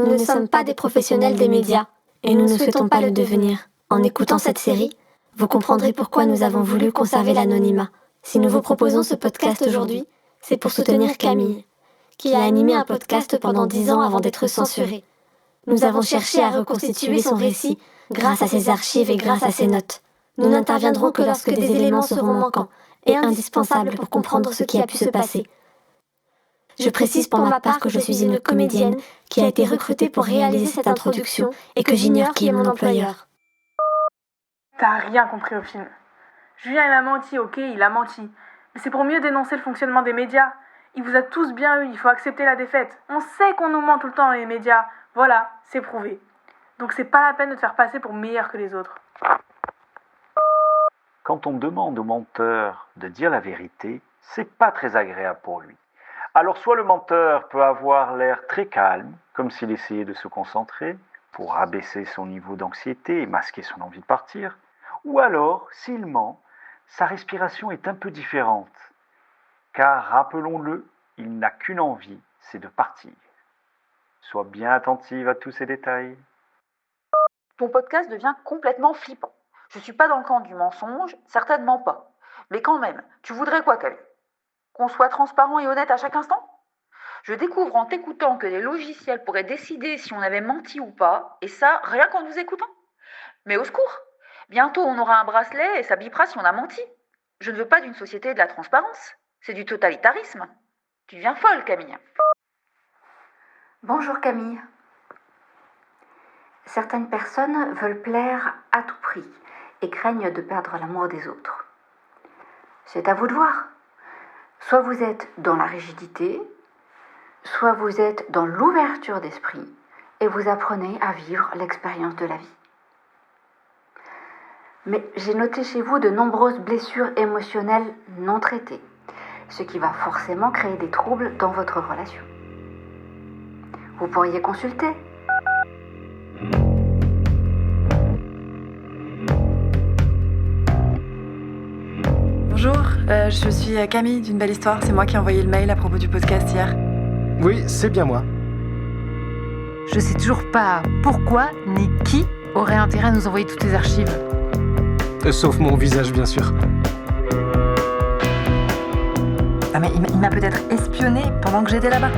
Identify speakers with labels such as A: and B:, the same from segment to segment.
A: Nous ne sommes pas des professionnels des médias, et nous ne souhaitons pas le devenir. En écoutant cette série, vous comprendrez pourquoi nous avons voulu conserver l'anonymat. Si nous vous proposons ce podcast aujourd'hui, c'est pour soutenir Camille, qui a animé un podcast pendant 10 ans avant d'être censurée. Nous avons cherché à reconstituer son récit grâce à ses archives et grâce à ses notes. Nous n'interviendrons que lorsque des éléments seront manquants et indispensables pour comprendre ce qui a pu se passer. Je précise pour ma part que je suis une comédienne qui a été recrutée pour réaliser cette introduction et que j'ignore qui est mon employeur.
B: T'as rien compris au film. Julien, il a menti, ok, il a menti. Mais c'est pour mieux dénoncer le fonctionnement des médias. Il vous a tous bien eu, il faut accepter la défaite. On sait qu'on nous ment tout le temps dans les médias. Voilà, c'est prouvé. Donc c'est pas la peine de te faire passer pour meilleur que les autres.
C: Quand on demande au menteur de dire la vérité, c'est pas très agréable pour lui. Alors soit le menteur peut avoir l'air très calme, comme s'il essayait de se concentrer, pour abaisser son niveau d'anxiété et masquer son envie de partir, ou alors, s'il ment, sa respiration est un peu différente. Car, rappelons-le, il n'a qu'une envie, c'est de partir. Sois bien attentive à tous ces détails.
D: Ton podcast devient complètement flippant. Je suis pas dans le camp du mensonge, certainement pas. Mais quand même, tu voudrais quoi, Camille ? Qu'on soit transparent et honnête à chaque instant ? Je découvre en t'écoutant que les logiciels pourraient décider si on avait menti ou pas, et ça, rien qu'en nous écoutant. Mais au secours ! Bientôt, on aura un bracelet et ça bipera si on a menti. Je ne veux pas d'une société de la transparence. C'est du totalitarisme. Tu deviens folle, Camille.
E: Bonjour Camille. Certaines personnes veulent plaire à tout prix et craignent de perdre l'amour des autres. C'est à vous de voir. Soit vous êtes dans la rigidité, soit vous êtes dans l'ouverture d'esprit et vous apprenez à vivre l'expérience de la vie. Mais j'ai noté chez vous de nombreuses blessures émotionnelles non traitées, ce qui va forcément créer des troubles dans votre relation. Vous pourriez consulter.
F: Bonjour, je suis Camille d'une belle histoire. C'est moi qui ai envoyé le mail à propos du podcast hier.
G: Oui, c'est bien moi.
H: Je sais toujours pas pourquoi ni qui aurait intérêt à nous envoyer toutes les archives.
G: Sauf mon visage, bien sûr.
F: Ah mais il m'a peut-être espionné pendant que j'étais là-bas.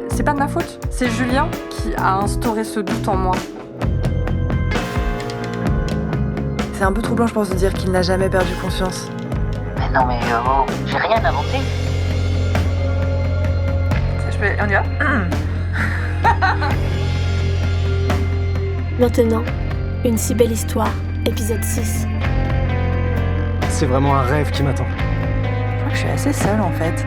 I: C'est pas de ma faute, c'est Julien qui a instauré ce doute en moi.
F: C'est un peu troublant, je pense, de dire qu'il n'a jamais perdu confiance.
J: Mais non, mais j'ai rien inventé.
F: On y va ?
A: Maintenant, une si belle histoire, épisode 6.
G: C'est vraiment un rêve qui m'attend.
F: Je crois que je suis assez seule, en fait.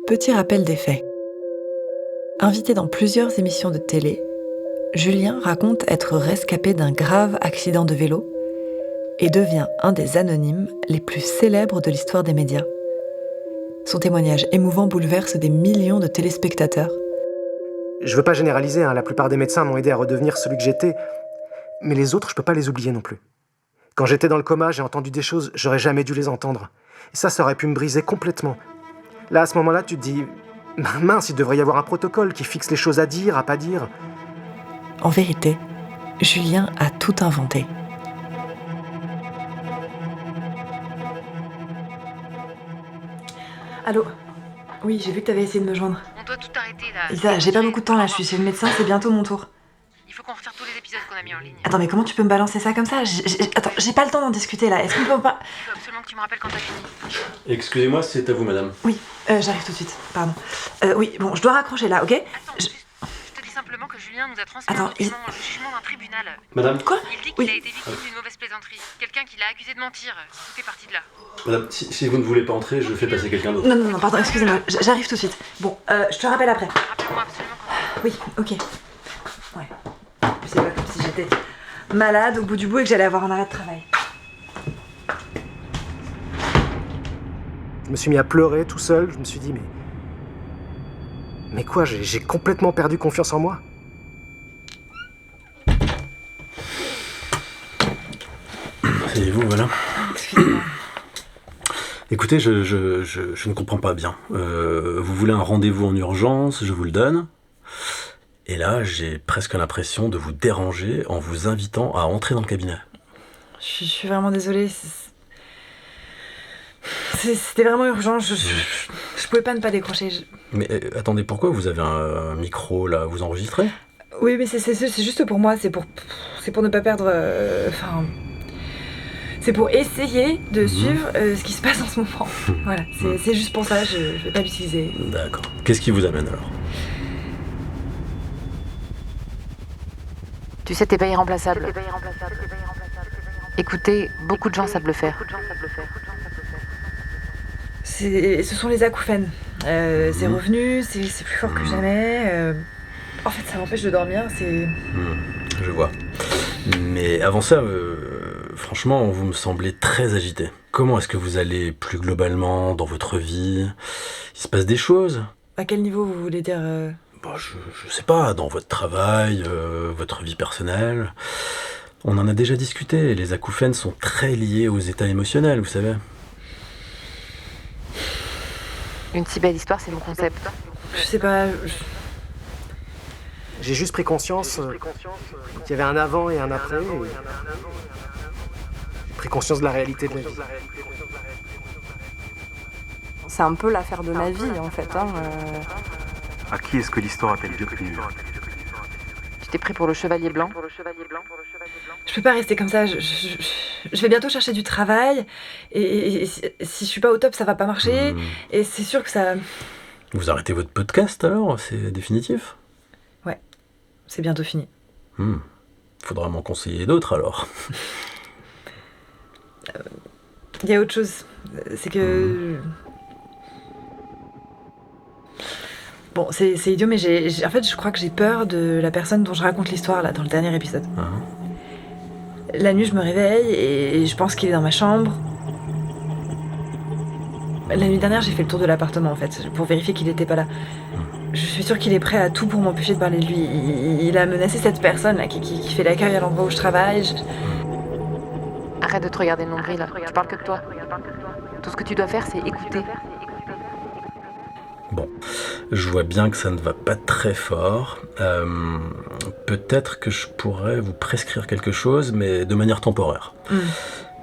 F: Petit rappel des faits. Invité dans plusieurs émissions de télé, Julien raconte être rescapé d'un grave accident de vélo et devient un des anonymes les plus célèbres de l'histoire des médias. Son témoignage émouvant bouleverse des millions de téléspectateurs.
G: Je veux pas généraliser, la plupart des médecins m'ont aidé à redevenir celui que j'étais, mais les autres, je peux pas les oublier non plus. Quand j'étais dans le coma, j'ai entendu des choses, j'aurais jamais dû les entendre. Et ça aurait pu me briser complètement. Là, à ce moment-là, tu te dis, mince, il devrait y avoir un protocole qui fixe les choses à dire, à pas dire.
F: En vérité, Julien a tout inventé. Allô ? Oui, j'ai vu que t'avais essayé de me joindre.
H: On doit tout arrêter là.
F: Isa, j'ai pas beaucoup de temps là, je suis chez le médecin, c'est bientôt mon tour.
H: Il faut qu'on retire tous les épisodes qu'on a mis en ligne.
F: Attends, mais comment tu peux me balancer ça comme ça ? Attends, j'ai pas le temps d'en discuter là, est-ce qu'on peut pas...
H: Il faut absolument que tu me rappelles quand t'as fini.
K: Excusez-moi, c'est à vous, madame.
F: Oui, j'arrive tout de suite, pardon. Oui, bon, je dois raccrocher là, ok ?
H: Attends, je te dis simplement que Julien nous a transmis le jugement d'un tribunal.
K: Madame ?
F: Quoi ?
H: Il dit qu'il a été victime d'une mauvaise plaisanterie. Quelqu'un qui l'a accusé de mentir. Tout est parti de là.
K: Madame, si vous ne voulez pas entrer, je fais passer quelqu'un d'autre.
F: Non, pardon, excusez-moi, j'arrive tout de suite. Bon, je te rappelle après.
H: Rappelle-moi absolument quand...
F: Oui, ok. Ouais. C'est pas comme si j'étais malade au bout du bout et que j'allais avoir un arrêt de travail.
G: Je me suis mis à pleurer tout seul, je me suis dit, mais Mais quoi, j'ai complètement perdu confiance en moi?
K: Et vous, voilà.
F: Excusez-moi.
K: Écoutez, je ne comprends pas bien. Vous voulez un rendez-vous en urgence, je vous le donne. Et là, j'ai presque l'impression de vous déranger en vous invitant à entrer dans le cabinet.
F: Je suis vraiment désolée. C'était vraiment urgent. Je pouvais pas ne pas décrocher.
K: Mais attendez, pourquoi vous avez un micro là? Vous enregistrez?
F: Oui, mais c'est juste pour moi. C'est pour ne pas perdre. C'est pour essayer de suivre ce qui se passe en ce moment. Voilà, c'est juste pour ça. Je vais pas l'utiliser.
K: D'accord. Qu'est-ce qui vous amène alors?
H: Tu sais, t'es pas irremplaçable. Écoutez, beaucoup de gens savent le faire.
F: Ce sont les acouphènes. C'est revenu, c'est plus fort que jamais. En fait, ça m'empêche de dormir, c'est...
K: Je vois. Mais avant ça, franchement, vous me semblez très agité. Comment est-ce que vous allez plus globalement dans votre vie? Il se passe des choses?
F: À quel niveau vous voulez dire
K: je sais pas, dans votre travail, votre vie personnelle. On en a déjà discuté, les acouphènes sont très liés aux états émotionnels, vous savez.
H: Une si belle histoire, c'est mon concept.
F: Je sais pas...
G: J'ai juste pris conscience qu'il y avait un avant et un après. J'ai pris conscience de la réalité de la vie.
I: C'est un peu l'affaire de ma vie, en fait.
L: À qui est-ce que l'histoire a-t-elle bien plu?
H: Je t'ai pris pour le chevalier blanc.
F: Je peux pas rester comme ça. Je vais bientôt chercher du travail. Et si je suis pas au top, ça va pas marcher. Et c'est sûr que ça...
K: Vous arrêtez votre podcast alors? C'est définitif?
F: Ouais, c'est bientôt fini.
K: Faudra m'en conseiller d'autres alors.
F: Il y a autre chose. C'est que... Bon, c'est idiot, mais en fait, je crois que j'ai peur de la personne dont je raconte l'histoire, là, dans le dernier épisode. La nuit, je me réveille et je pense qu'il est dans ma chambre. La nuit dernière, j'ai fait le tour de l'appartement, en fait, pour vérifier qu'il n'était pas là. Je suis sûre qu'il est prêt à tout pour m'empêcher de parler de lui. Il a menacé cette personne, là, qui fait l'accueil à l'endroit où je travaille.
H: Arrête de te regarder le nombril, là. Je parle que de toi. Tout ce que tu dois faire, c'est écouter.
K: Bon, je vois bien que ça ne va pas très fort. Peut-être que je pourrais vous prescrire quelque chose, mais de manière temporaire.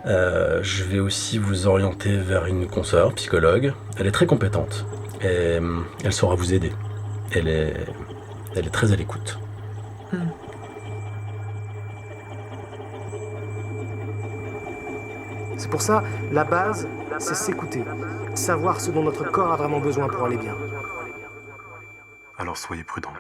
K: Je vais aussi vous orienter vers une consoeur, psychologue. Elle est très compétente et elle saura vous aider. Elle est très à l'écoute.
G: C'est pour ça, la base, c'est s'écouter. Savoir ce dont notre corps a vraiment besoin pour aller bien.
L: Alors soyez prudente.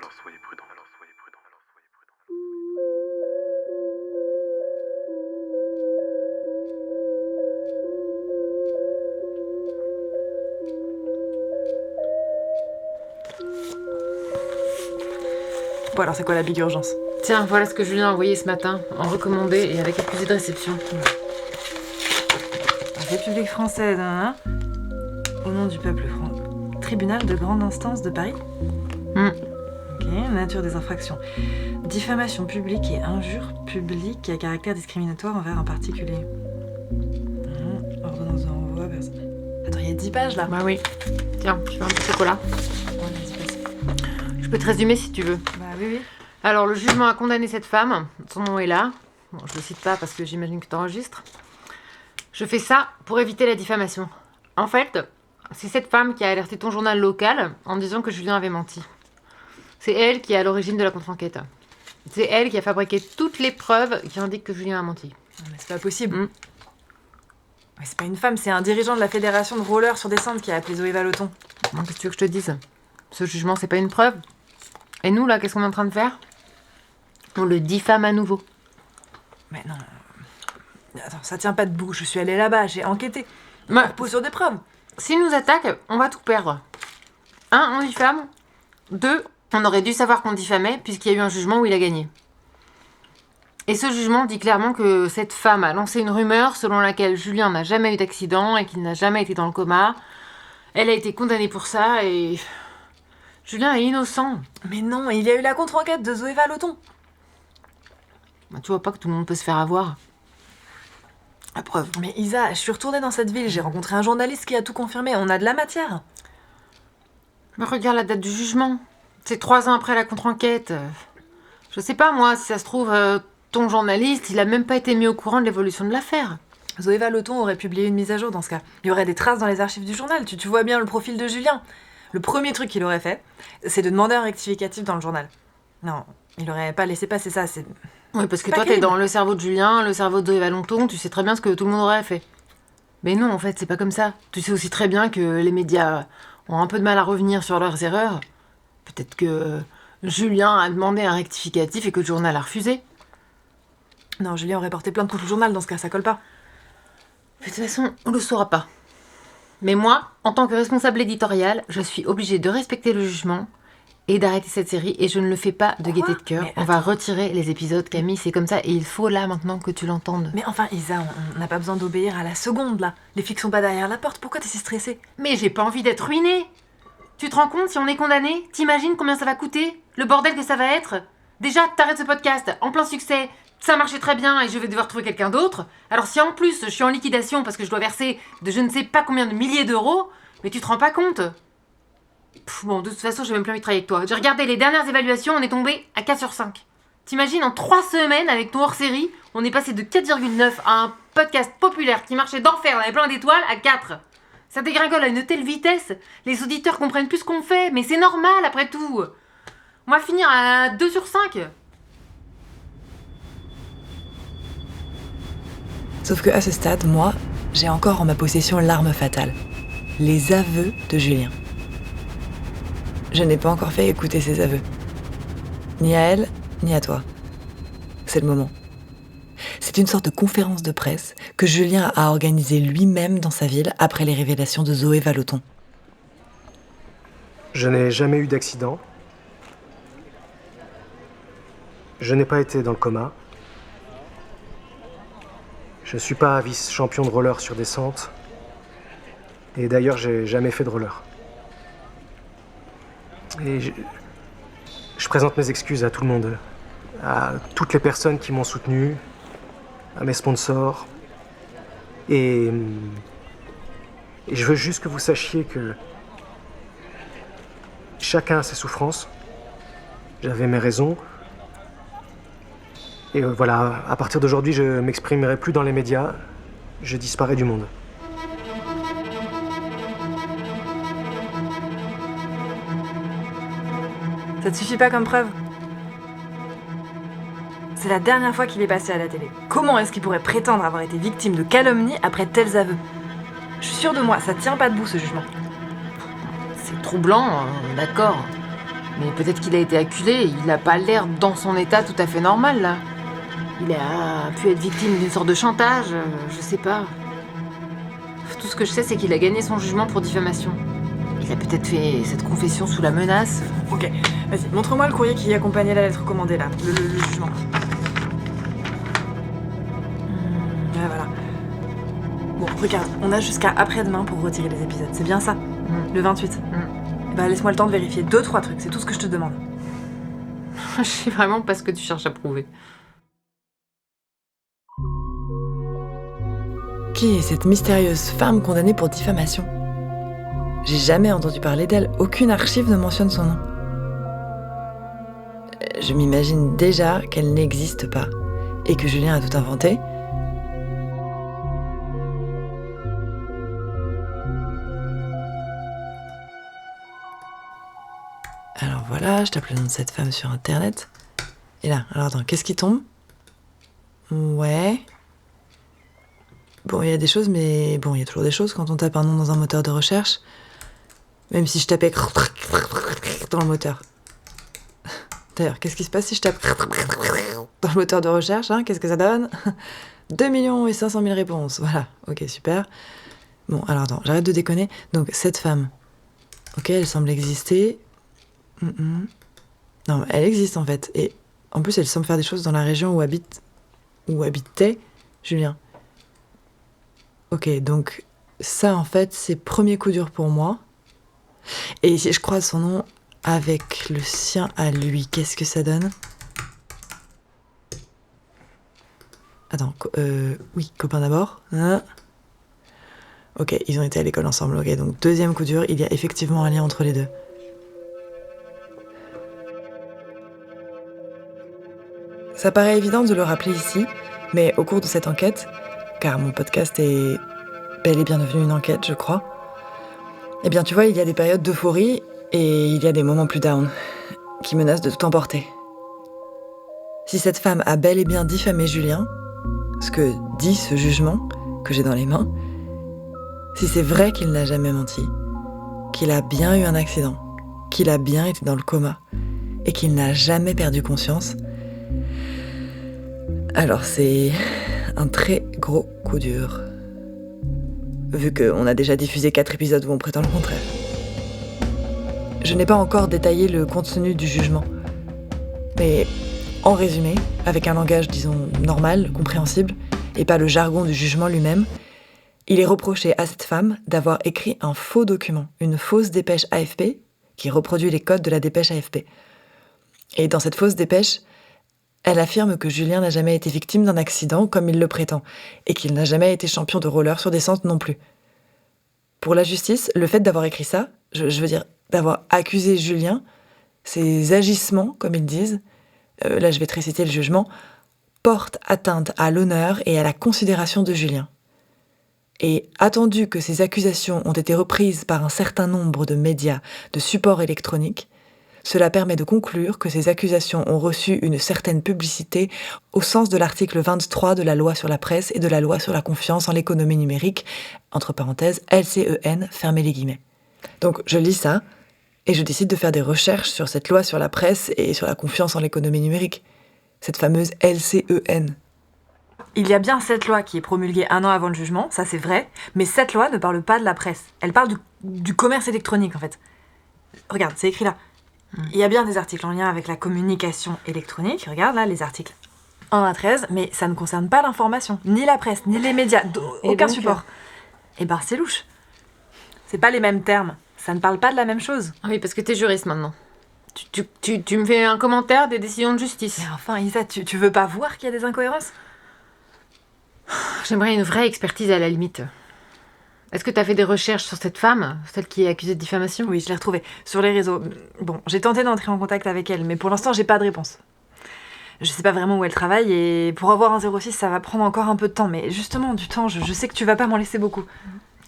F: Bon, alors c'est quoi la big urgence?
H: Tiens, voilà ce que Julien a envoyé ce matin, en recommandé et avec accusé de réception.
F: République française, hein? Au nom du peuple français. Tribunal de grande instance de Paris? Ok, nature des infractions. Diffamation publique et injure publique à caractère discriminatoire envers un particulier. Ordonnance de renvoi, personne. Attends, il y a 10 pages là?
H: Bah oui. Tiens, je fais un petit chocolat. Je peux te résumer si tu veux.
F: Bah oui.
H: Alors, le jugement a condamné cette femme. Son nom est là. Bon, je le cite pas parce que j'imagine que tu enregistres. Je fais ça pour éviter la diffamation. En fait, c'est cette femme qui a alerté ton journal local en disant que Julien avait menti. C'est elle qui est à l'origine de la contre-enquête. C'est elle qui a fabriqué toutes les preuves qui indiquent que Julien a menti.
F: Non, mais c'est pas possible. Ouais, c'est pas une femme, c'est un dirigeant de la fédération de rollers sur descente qui a appelé Zoé Vallotton.
H: Non, qu'est-ce que tu veux que je te dise? Ce jugement, c'est pas une preuve. Et nous, là, qu'est-ce qu'on est en train de faire? On le diffame à nouveau.
F: Mais non... Attends, ça tient pas debout. Je suis allée là-bas, j'ai enquêté.
H: Ouais.
F: On repose sur des preuves.
H: S'ils nous attaquent, on va tout perdre. 1, on diffame. 2, on aurait dû savoir qu'on diffamait puisqu'il y a eu un jugement où il a gagné. Et ce jugement dit clairement que cette femme a lancé une rumeur selon laquelle Julien n'a jamais eu d'accident et qu'il n'a jamais été dans le coma. Elle a été condamnée pour ça et... Julien est innocent.
F: Mais non, il y a eu la contre-enquête de Zoé Vallotton.
H: Bah, tu vois pas que tout le monde peut se faire avoir. La preuve.
F: Mais Isa, je suis retournée dans cette ville, j'ai rencontré un journaliste qui a tout confirmé, on a de la matière.
H: Mais regarde la date du jugement. C'est 3 ans après la contre-enquête. Je sais pas, moi, si ça se trouve, ton journaliste, il a même pas été mis au courant de l'évolution de l'affaire.
F: Zoé Vallotton aurait publié une mise à jour dans ce cas. Il y aurait des traces dans les archives du journal, tu vois bien le profil de Julien. Le premier truc qu'il aurait fait, c'est de demander un rectificatif dans le journal. Non, il aurait pas laissé passer ça, c'est...
H: Oui, parce que toi, t'es dans le cerveau de Julien, le cerveau de Zoé Vallotton, tu sais très bien ce que tout le monde aurait fait. Mais non, en fait, c'est pas comme ça. Tu sais aussi très bien que les médias ont un peu de mal à revenir sur leurs erreurs. Peut-être que Julien a demandé un rectificatif et que le journal a refusé.
F: Non, Julien aurait porté plainte contre le journal, dans ce cas, ça colle pas.
H: De toute façon, on le saura pas. Mais moi, en tant que responsable éditorial, je suis obligée de respecter le jugement et d'arrêter cette série, et je ne le fais pas de gaieté de cœur. On va retirer les épisodes, Camille, c'est comme ça, et il faut là maintenant que tu l'entendes.
F: Mais enfin, Isa, on n'a pas besoin d'obéir à la seconde, là. Les flics sont pas derrière la porte, pourquoi t'es si stressée?
H: Mais j'ai pas envie d'être ruinée. Tu te rends compte, si on est condamné, t'imagines combien ça va coûter? Le bordel que ça va être? Déjà, t'arrêtes ce podcast, en plein succès, ça marchait très bien et je vais devoir trouver quelqu'un d'autre. Alors si en plus je suis en liquidation parce que je dois verser de je ne sais pas combien de milliers d'euros, mais tu te rends pas compte? Bon, de toute façon, j'ai même plus envie de travailler avec toi. J'ai regardé les dernières évaluations, on est tombé à 4 sur 5. T'imagines, en 3 semaines, avec ton hors-série, on est passé de 4,9 à un podcast populaire qui marchait d'enfer, on avait plein d'étoiles, à 4. Ça dégringole à une telle vitesse, les auditeurs comprennent plus ce qu'on fait, mais c'est normal après tout. On va finir à 2 sur 5.
F: Sauf que à ce stade, moi, j'ai encore en ma possession l'arme fatale. Les aveux de Julien. Je n'ai pas encore fait écouter ses aveux. Ni à elle, ni à toi. C'est le moment. C'est une sorte de conférence de presse que Julien a organisée lui-même dans sa ville après les révélations de Zoé Vallotton.
G: Je n'ai jamais eu d'accident. Je n'ai pas été dans le coma. Je suis pas vice-champion de roller sur descente. Et d'ailleurs, j'ai jamais fait de roller. Et je présente mes excuses à tout le monde. À toutes les personnes qui m'ont soutenu, à mes sponsors. Et je veux juste que vous sachiez que chacun a ses souffrances. J'avais mes raisons. Et voilà, à partir d'aujourd'hui, je m'exprimerai plus dans les médias. Je disparais du monde.
F: Ça te suffit pas comme preuve? C'est la dernière fois qu'il est passé à la télé. Comment est-ce qu'il pourrait prétendre avoir été victime de calomnie après tels aveux? Je suis sûre de moi, ça tient pas debout ce jugement.
H: C'est troublant, d'accord. Mais peut-être qu'il a été acculé, il a pas l'air dans son état tout à fait normal là. Il a pu être victime d'une sorte de chantage, je sais pas. Tout ce que je sais, c'est qu'il a gagné son jugement pour diffamation. Il a peut-être fait cette confession sous la menace.
F: Ok, vas-y, montre-moi le courrier qui accompagnait la lettre commandée là, le jugement. Voilà. Bon, regarde, on a jusqu'à après-demain pour retirer les épisodes, c'est bien ça? Le 28. Bah laisse-moi le temps de vérifier 2-3 trucs, c'est tout ce que je te demande.
H: Je sais vraiment pas ce que tu cherches à prouver.
F: Qui est cette mystérieuse femme condamnée pour diffamation? J'ai jamais entendu parler d'elle, aucune archive ne mentionne son nom. Je m'imagine déjà qu'elle n'existe pas, et que Julien a tout inventé. Alors voilà, je tape le nom de cette femme sur internet. Et là, alors attends, qu'est-ce qui tombe? Ouais... Bon, il y a des choses, mais bon, il y a toujours des choses quand on tape un nom dans un moteur de recherche. Même si je tapais dans le moteur. D'ailleurs, qu'est-ce qui se passe si je tape dans le moteur de recherche, hein? Qu'est-ce que ça donne? 2 500 000 réponses. Voilà, ok, super. Bon, alors attends, j'arrête de déconner. Donc, cette femme, ok, elle semble exister. Non, elle existe en fait. Et en plus, elle semble faire des choses dans la région où habitait Julien. Ok, donc ça en fait, c'est premier coup dur pour moi. Et si je croise son nom, avec le sien à lui, qu'est-ce que ça donne ? Attends, oui, copain d'abord. Hein ? Ok, ils ont été à l'école ensemble, ok, donc deuxième coup dur, il y a effectivement un lien entre les deux. Ça paraît évident de le rappeler ici, mais au cours de cette enquête, car mon podcast est bel et bien devenu une enquête, je crois, eh bien tu vois, il y a des périodes d'euphorie et il y a des moments plus down, qui menacent de tout emporter. Si cette femme a bel et bien diffamé Julien, ce que dit ce jugement que j'ai dans les mains, si c'est vrai qu'il n'a jamais menti, qu'il a bien eu un accident, qu'il a bien été dans le coma et qu'il n'a jamais perdu conscience, alors c'est un très gros coup dur. Vu qu'on a déjà diffusé 4 épisodes où on prétend le contraire. Je n'ai pas encore détaillé le contenu du jugement. Mais en résumé, avec un langage, disons, normal, compréhensible, et pas le jargon du jugement lui-même, il est reproché à cette femme d'avoir écrit un faux document, une fausse dépêche AFP, qui reproduit les codes de la dépêche AFP. Et dans cette fausse dépêche, elle affirme que Julien n'a jamais été victime d'un accident comme il le prétend, et qu'il n'a jamais été champion de roller sur descente non plus. Pour la justice, le fait d'avoir écrit ça, je veux dire, d'avoir accusé Julien, ses agissements, comme ils disent, là je vais te réciter le jugement, portent atteinte à l'honneur et à la considération de Julien. Et attendu que ces accusations ont été reprises par un certain nombre de médias de support électronique, cela permet de conclure que ces accusations ont reçu une certaine publicité au sens de l'article 23 de la loi sur la presse et de la loi sur la confiance en l'économie numérique, entre parenthèses, LCEN, fermez les guillemets. Donc je lis ça, et je décide de faire des recherches sur cette loi sur la presse et sur la confiance en l'économie numérique. Cette fameuse LCEN.
M: Il y a bien cette loi qui est promulguée 1 an avant le jugement, ça c'est vrai, mais cette loi ne parle pas de la presse. Elle parle du commerce électronique en fait. Regarde, c'est écrit là. Il y a bien des articles en lien avec la communication électronique, regarde là les articles 1 à 13, mais ça ne concerne pas l'information, ni la presse, ni les médias, aucun support. Et ben c'est louche. C'est pas les mêmes termes, ça ne parle pas de la même chose.
H: Ah oui, parce que t'es juriste maintenant. Tu me fais un commentaire des décisions de justice.
M: Mais enfin Isa, tu veux pas voir qu'il y a des incohérences ?
H: J'aimerais une vraie expertise à la limite. Est-ce que t'as fait des recherches sur cette femme, celle qui est accusée de diffamation ?
M: Oui, je l'ai retrouvée sur les réseaux. Bon, j'ai tenté d'entrer en contact avec elle, mais pour l'instant, j'ai pas de réponse. Je sais pas vraiment où elle travaille, et pour avoir un 06, ça va prendre encore un peu de temps. Mais justement, du temps, je sais que tu vas pas m'en laisser beaucoup.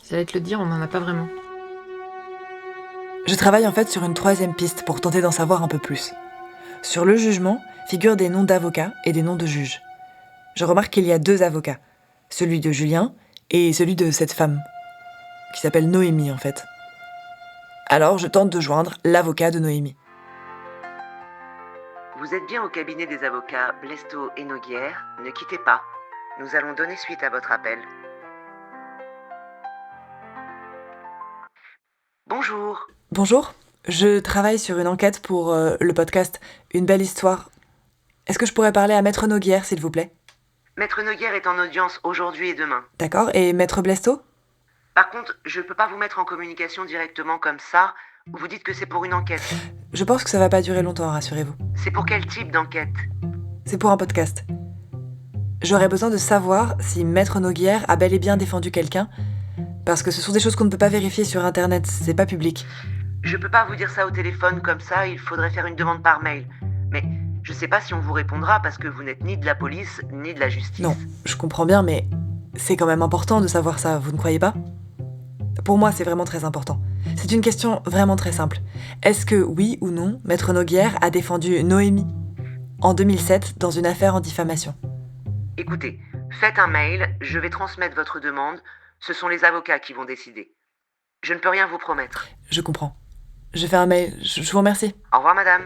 H: J'allais te le dire, on n'en a pas vraiment.
F: Je travaille en fait sur une 3e piste pour tenter d'en savoir un peu plus. Sur le jugement figurent des noms d'avocats et des noms de juges. Je remarque qu'il y a 2 avocats, celui de Julien et celui de cette femme, qui s'appelle Noémie en fait. Alors je tente de joindre l'avocat de Noémie.
N: Vous êtes bien au cabinet des avocats Blesto et Noguière. Ne quittez pas. Nous allons donner suite à votre appel. Bonjour.
F: Bonjour, je travaille sur une enquête pour le podcast Une belle histoire. Est-ce que je pourrais parler à Maître Noguière, s'il vous plaît ?
N: Maître Noguière est en audience aujourd'hui et demain.
F: D'accord, et Maître Blesto ?
N: Par contre, je peux pas vous mettre en communication directement comme ça. Vous dites que c'est pour une enquête.
F: Je pense que ça va pas durer longtemps, rassurez-vous.
N: C'est pour quel type d'enquête ?
F: C'est pour un podcast. J'aurais besoin de savoir si Maître Noguière a bel et bien défendu quelqu'un, parce que ce sont des choses qu'on ne peut pas vérifier sur Internet, c'est pas public.
N: Je peux pas vous dire ça au téléphone comme ça, il faudrait faire une demande par mail. Mais je sais pas si on vous répondra parce que vous n'êtes ni de la police, ni de la justice.
F: Non, je comprends bien, mais c'est quand même important de savoir ça, vous ne croyez pas ? Pour moi, c'est vraiment très important. C'est une question vraiment très simple. Est-ce que, oui ou non, Maître Noguière a défendu Noémie en 2007 dans une affaire en diffamation ?
N: Écoutez, faites un mail, je vais transmettre votre demande. Ce sont les avocats qui vont décider. Je ne peux rien vous promettre.
F: Je comprends. Je fais un mail. Je vous remercie.
N: Au revoir, madame.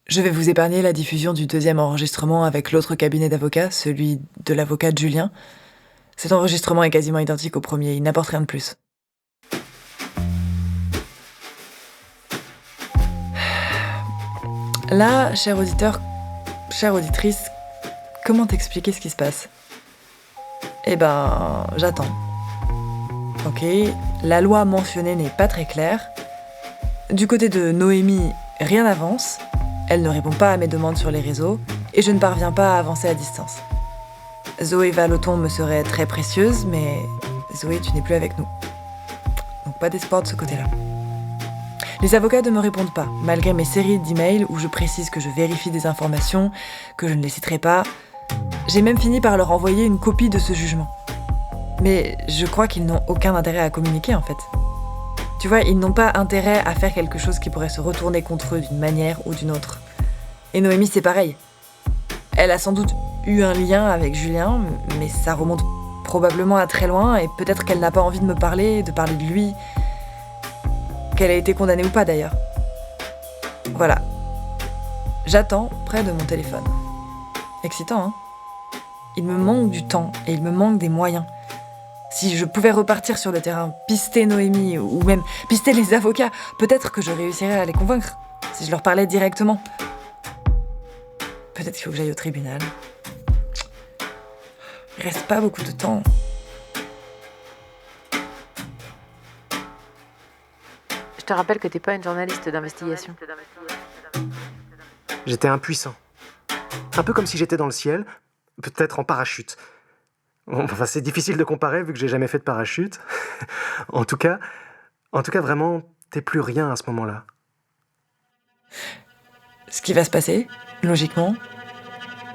F: Je vais vous épargner la diffusion du 2e enregistrement avec l'autre cabinet d'avocats, celui de l'avocat de Julien. Cet enregistrement est quasiment identique au premier, il n'apporte rien de plus. Là, cher auditeur, chère auditrice, comment t'expliquer ce qui se passe ? Eh ben, j'attends. Ok, la loi mentionnée n'est pas très claire. Du côté de Noémie, rien n'avance. Elle ne répond pas à mes demandes sur les réseaux et je ne parviens pas à avancer à distance. Zoé Vallotton me serait très précieuse, mais Zoé, tu n'es plus avec nous. Donc pas d'espoir de ce côté-là. Les avocats ne me répondent pas, malgré mes séries d'emails où je précise que je vérifie des informations, que je ne les citerai pas. J'ai même fini par leur envoyer une copie de ce jugement. Mais je crois qu'ils n'ont aucun intérêt à communiquer en fait. Tu vois, ils n'ont pas intérêt à faire quelque chose qui pourrait se retourner contre eux d'une manière ou d'une autre. Et Noémie, c'est pareil. Elle a sans doute eu un lien avec Julien, mais ça remonte probablement à très loin, et peut-être qu'elle n'a pas envie de parler de lui, qu'elle a été condamnée ou pas d'ailleurs. Voilà. J'attends près de mon téléphone. Excitant, hein ? Il me manque du temps et il me manque des moyens. Si je pouvais repartir sur le terrain, pister Noémie ou même pister les avocats, peut-être que je réussirais à les convaincre, si je leur parlais directement. Peut-être qu'il faut que j'aille au tribunal. Il reste pas beaucoup de temps.
H: Je te rappelle que t'es pas une journaliste d'investigation.
G: J'étais impuissant. Un peu comme si j'étais dans le ciel, peut-être en parachute. Enfin, c'est difficile de comparer vu que j'ai jamais fait de parachute. En tout cas, vraiment, t'es plus rien à ce moment-là.
F: Ce qui va se passer, logiquement,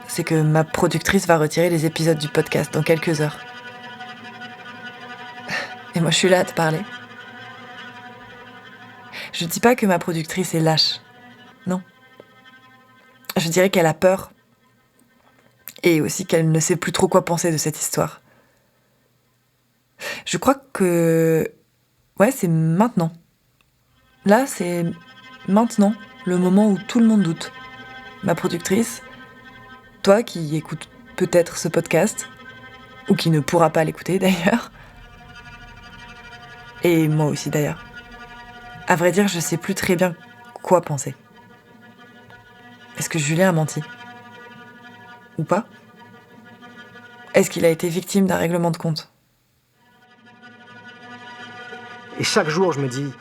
F: c'est que ma productrice va retirer les épisodes du podcast dans quelques heures. Et moi, je suis là à te parler. Je dis pas que ma productrice est lâche. Non. Je dirais qu'elle a peur. Et aussi qu'elle ne sait plus trop quoi penser de cette histoire. Je crois que... Ouais, c'est maintenant. Là, c'est maintenant, le moment où tout le monde doute. Ma productrice, toi qui écoutes peut-être ce podcast, ou qui ne pourra pas l'écouter d'ailleurs, et moi aussi d'ailleurs. À vrai dire, je sais plus très bien quoi penser. Est-ce que Julien a menti ? Ou pas ? Est-ce qu'il a été victime d'un règlement de compte ?
G: Et chaque jour, je me dis,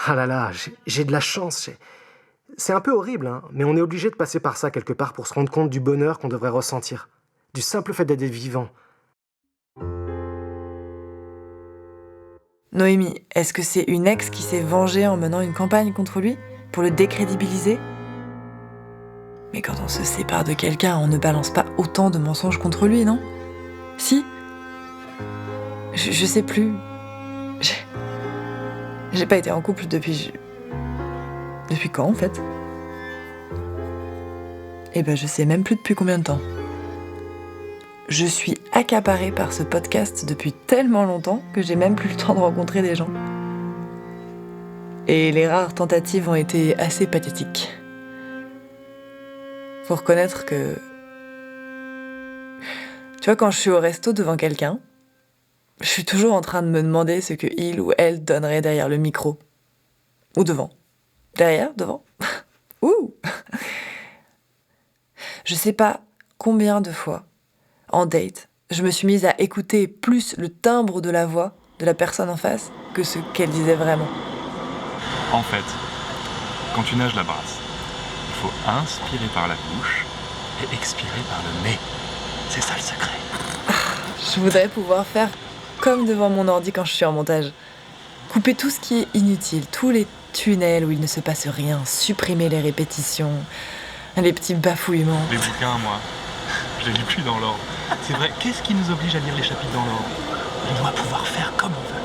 G: ah là là, j'ai de la chance. C'est un peu horrible, hein, mais on est obligé de passer par ça quelque part pour se rendre compte du bonheur qu'on devrait ressentir. Du simple fait d'être vivant.
F: Noémie, est-ce que c'est une ex qui s'est vengée en menant une campagne contre lui ? Pour le décrédibiliser ? Mais quand on se sépare de quelqu'un, on ne balance pas autant de mensonges contre lui, non ? Si ? Je sais plus. J'ai pas été en couple depuis... Depuis quand, en fait ? Eh ben, je sais même plus depuis combien de temps. Je suis accaparée par ce podcast depuis tellement longtemps que j'ai même plus le temps de rencontrer des gens. Et les rares tentatives ont été assez pathétiques. Faut reconnaître que... Tu vois, quand je suis au resto devant quelqu'un, je suis toujours en train de me demander ce que il ou elle donnerait derrière le micro. Ou devant. Derrière, devant. Ouh. Je sais pas combien de fois, en date, je me suis mise à écouter plus le timbre de la voix de la personne en face que ce qu'elle disait vraiment.
L: En fait, quand tu nages la brasse, il faut inspirer par la bouche et expirer par le nez. C'est ça le secret.
F: Je voudrais pouvoir faire comme devant mon ordi quand je suis en montage. Couper tout ce qui est inutile, tous les tunnels où il ne se passe rien, supprimer les répétitions, les petits bafouillements.
L: Les bouquins, moi, je les lis plus dans l'ordre. C'est vrai, qu'est-ce qui nous oblige à lire les chapitres dans l'ordre ? On doit pouvoir faire comme on veut.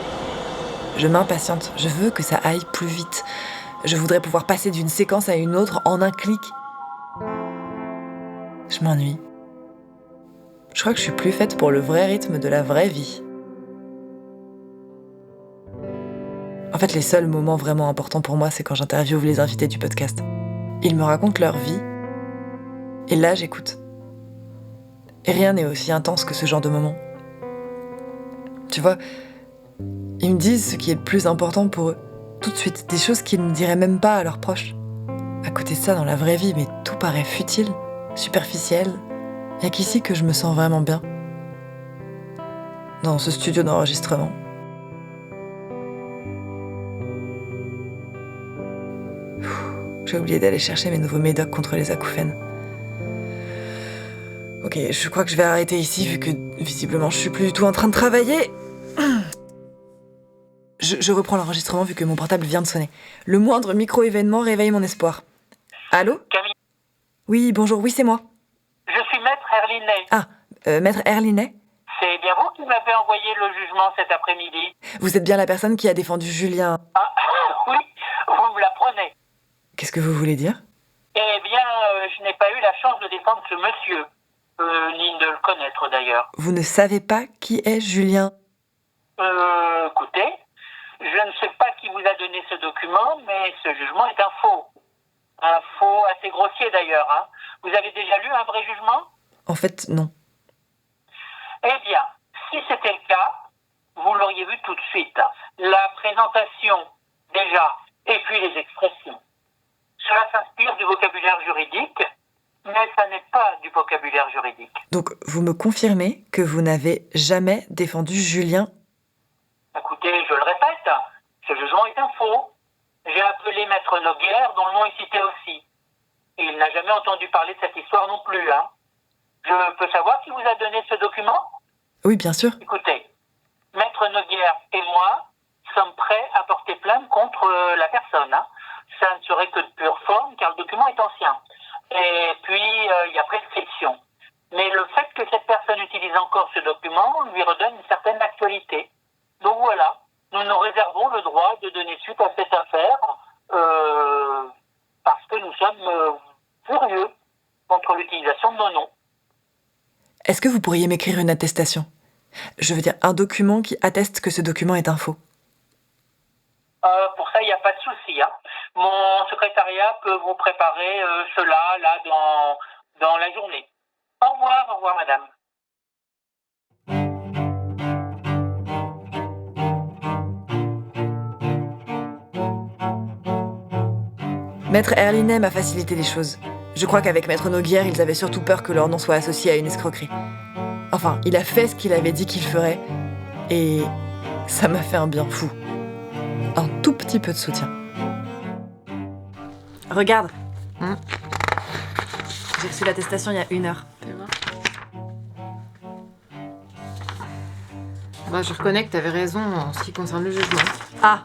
F: Je m'impatiente, je veux que ça aille plus vite. Je voudrais pouvoir passer d'une séquence à une autre en un clic. Je m'ennuie. Je crois que je suis plus faite pour le vrai rythme de la vraie vie. En fait, les seuls moments vraiment importants pour moi, c'est quand j'interviewe les invités du podcast. Ils me racontent leur vie, et là, j'écoute. Et rien n'est aussi intense que ce genre de moment. Tu vois, ils me disent ce qui est le plus important pour eux, tout de suite, des choses qu'ils ne diraient même pas à leurs proches. À côté de ça, dans la vraie vie, mais tout paraît futile, superficiel. Il n'y a qu'ici que je me sens vraiment bien. Dans ce studio d'enregistrement. J'ai oublié d'aller chercher mes nouveaux médocs contre les acouphènes. Ok, je crois que je vais arrêter ici vu que visiblement je suis plus du tout en train de travailler. Je reprends l'enregistrement vu que mon portable vient de sonner. Le moindre micro-événement réveille mon espoir. Allô ?
J: Camille,
F: Oui, bonjour, oui c'est moi.
J: je suis maître Erlinet.
F: Ah, maître Erlinet ?
J: C'est bien vous qui m'avez envoyé le jugement cet après-midi.
F: Vous êtes bien la personne qui a défendu Julien.
J: Ah, oui, vous me l'apprenez.
F: Qu'est-ce que vous voulez dire ?
J: Eh bien, je n'ai pas eu la chance de défendre ce monsieur. Ni de le connaître d'ailleurs.
F: Vous ne savez pas qui est Julien ?
J: Écoutez, je ne sais pas qui vous a donné ce document, mais ce jugement est un faux. Un faux assez grossier d'ailleurs. Hein. Vous avez déjà lu un vrai jugement ?
F: En fait, non.
J: Eh bien, si c'était le cas, vous l'auriez vu tout de suite. La présentation, déjà, et puis les expressions. Cela s'inspire du vocabulaire juridique, mais ça n'est pas du vocabulaire juridique.
F: Donc, vous me confirmez que vous n'avez jamais défendu Julien ?
J: Écoutez, je le répète, ce jugement est un faux. J'ai appelé Maître Noguer, dont le nom est cité aussi. Il n'a jamais entendu parler de cette histoire non plus. Hein. Je peux savoir qui vous a donné ce document ?
F: Oui, bien sûr.
J: Écoutez, Maître Noguer et moi sommes prêts à porter plainte contre la personne. Hein. Ça ne serait que de pure forme, car le document est ancien. Et puis, il y a prescription. Mais le fait que cette personne utilise encore ce document lui redonne une certaine actualité. Donc voilà, nous nous réservons le droit de donner suite à cette affaire parce que nous sommes furieux contre l'utilisation de nos noms.
F: Est-ce que vous pourriez m'écrire une attestation ? Je veux dire, un document qui atteste que ce document est un faux.
J: Pour ça, il n'y a pas de souci. Hein. Mon secrétariat peut vous préparer cela là dans la journée. Au revoir, madame.
F: Maître Erlinet m'a facilité les choses. Je crois qu'avec Maître Noguer, ils avaient surtout peur que leur nom soit associé à une escroquerie. Enfin, il a fait ce qu'il avait dit qu'il ferait, et ça m'a fait un bien fou. Un tout petit peu de soutien.
M: Regarde. J'ai reçu l'attestation il y a 1 heure.
H: Bah, je reconnais que t'avais raison en ce qui concerne le jugement.
M: Ah,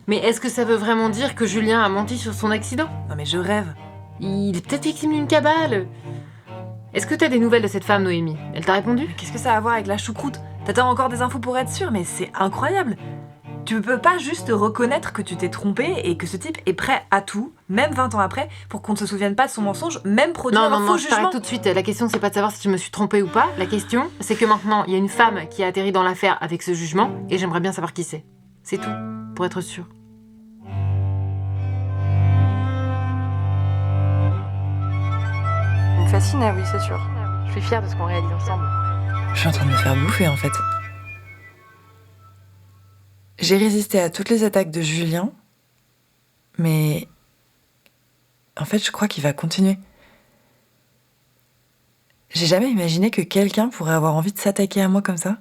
H: Mais est-ce que ça veut vraiment dire que Julien a menti sur son accident ?
M: non mais je rêve.
H: Il est peut-être victime d'une cabale. Est-ce que t'as des nouvelles de cette femme, Noémie ? Elle t'a répondu ?
M: Qu'est-ce que ça a à voir avec la choucroute ? T'attends encore des infos pour être sûr, mais c'est incroyable. Tu peux pas juste reconnaître que tu t'es trompé et que ce type est prêt à tout, même 20 ans après, pour qu'on ne se souvienne pas de son mensonge, même produire un faux
H: je
M: jugement.
H: t'arrête tout de suite. La question, c'est pas de savoir si je me suis trompée ou pas. La question, c'est que maintenant, il y a une femme qui a atterri dans l'affaire avec ce jugement, et j'aimerais bien savoir qui c'est. C'est tout, pour être sûr.
I: Il me fascinait, oui, c'est sûr. Je suis fière de ce qu'on réalise ensemble.
F: Je suis en train de me faire bouffer, en fait. J'ai résisté à toutes les attaques de Julien, mais en fait, je crois qu'il va continuer. J'ai jamais imaginé que quelqu'un pourrait avoir envie de s'attaquer à moi comme ça,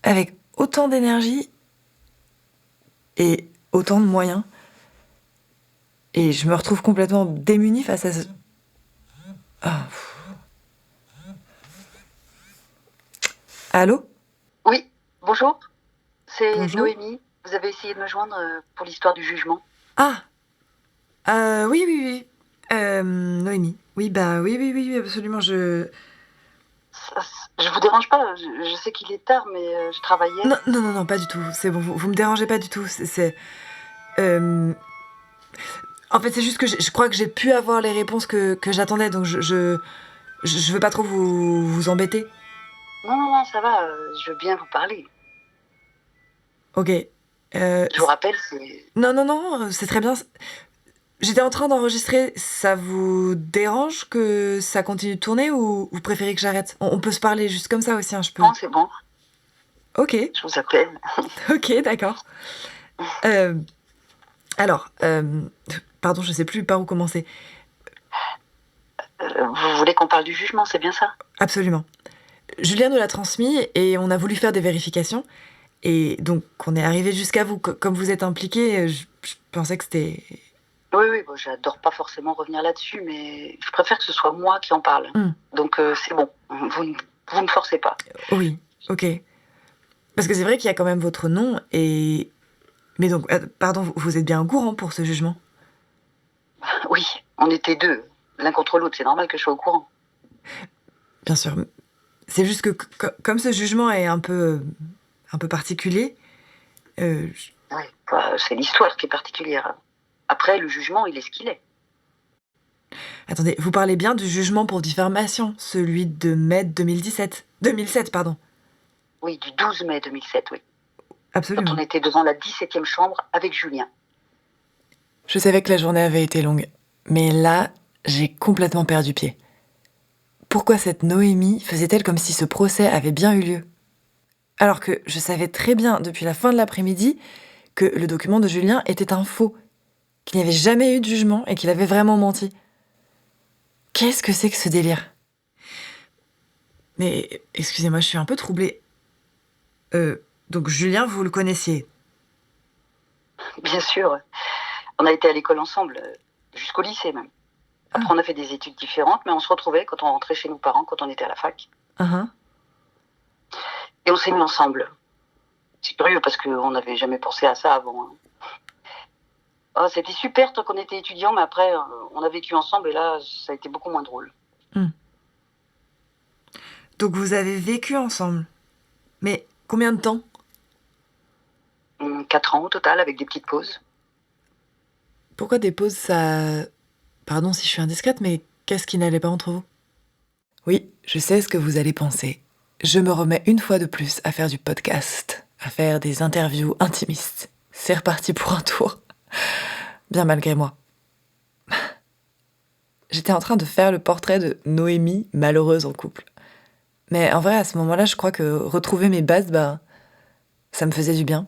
F: avec autant d'énergie et autant de moyens. Et je me retrouve complètement démunie face à ce... Ah. Allô ?
D: Oui, bonjour. C'est
F: Bonjour.
D: Noémie. Vous avez essayé de me joindre pour l'histoire du jugement.
F: Ah oui. Noémie. Oui, oui, absolument,
D: Je vous dérange pas, je sais qu'il est tard, mais je travaillais.
F: Non, pas du tout. C'est bon, vous me dérangez pas du tout. En fait, c'est juste que je crois que j'ai pu avoir les réponses que j'attendais, donc je veux pas trop vous embêter.
D: Non, ça va, je veux bien vous parler.
F: Ok.
D: Je vous rappelle, c'est...
F: Non, c'est très bien. J'étais en train d'enregistrer. Ça vous dérange que ça continue de tourner ou vous préférez que j'arrête ? On peut se parler juste comme ça aussi, hein, je peux.
D: Non, c'est bon.
F: Ok.
D: Je vous appelle.
F: Ok, d'accord. Alors, pardon, je sais plus par où commencer.
D: Vous voulez qu'on parle du jugement, c'est bien ça ?
F: Absolument. Julien nous l'a transmis et on a voulu faire des vérifications. Et donc, on est arrivé jusqu'à vous. Comme vous êtes impliqué, je pensais que c'était
D: Oui, bon, j'adore pas forcément revenir là-dessus, mais je préfère que ce soit moi qui en parle. Donc c'est bon, vous ne forcez pas.
F: Oui, ok. Parce que c'est vrai qu'il y a quand même votre nom et... Mais donc, pardon, vous êtes bien au courant pour ce jugement?
D: Oui, on était deux, l'un contre l'autre, c'est normal que je sois au courant.
F: Bien sûr. C'est juste que comme ce jugement est un peu particulier...
D: Oui, c'est l'histoire qui est particulière. Après, le jugement, il est ce qu'il est.
F: Attendez, vous parlez bien du jugement pour diffamation, celui de mai 2017. 2007, pardon.
D: Oui, du 12 mai 2007, oui.
F: Absolument.
D: Quand on était devant la 17e chambre avec Julien.
F: Je savais que la journée avait été longue, mais là, j'ai complètement perdu pied. Pourquoi cette Noémie faisait-elle comme si ce procès avait bien eu lieu? Alors que je savais très bien depuis la fin de l'après-midi que le document de Julien était un faux, qu'il n'y avait jamais eu de jugement et qu'il avait vraiment menti. Qu'est-ce que c'est que ce délire? Mais, excusez-moi, je suis un peu troublée. Donc Julien, vous le connaissiez?
D: Bien sûr. On a été à l'école ensemble, jusqu'au lycée même. Après, on a fait des études différentes, mais on se retrouvait quand on rentrait chez nos parents, quand on était à la fac. Et on s'est mis ensemble. C'est curieux parce qu'on n'avait jamais pensé à ça avant. Oh, c'était super tant qu'on était étudiants, mais après, on a vécu ensemble et là, ça a été beaucoup moins drôle.
F: Donc vous avez vécu ensemble? Mais combien de temps?
D: 4 ans au total, avec des petites pauses.
F: Pourquoi des pauses, ça... Pardon si je suis indiscrète, mais qu'est-ce qui n'allait pas entre vous? Oui, je sais ce que vous allez penser. Je me remets une fois de plus à faire du podcast, à faire des interviews intimistes. C'est reparti pour un tour. Bien malgré moi. J'étais en train de faire le portrait de Noémie, malheureuse en couple. Mais en vrai, à ce moment-là, je crois que retrouver mes bases, ça me faisait du bien.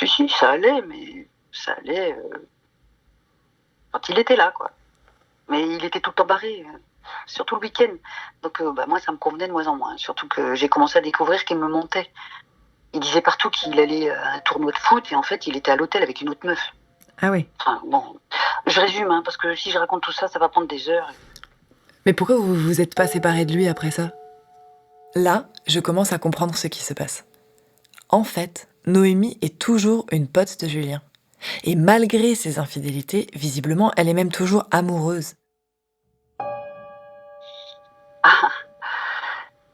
D: Si, ça allait, mais ça allait quand il était là, quoi. Mais il était tout le temps barré, surtout le week-end. Donc moi, ça me convenait de moins en moins. Surtout que j'ai commencé à découvrir qu'il me mentait. Il disait partout qu'il allait à un tournoi de foot et en fait, il était à l'hôtel avec une autre meuf.
F: Ah oui.
D: Enfin, bon, je résume, parce que si je raconte tout ça, ça va prendre des heures.
F: Mais pourquoi vous vous êtes pas séparés de lui après ça? Là, je commence à comprendre ce qui se passe. En fait, Noémie est toujours une pote de Julien. Et malgré ses infidélités, visiblement, elle est même toujours amoureuse.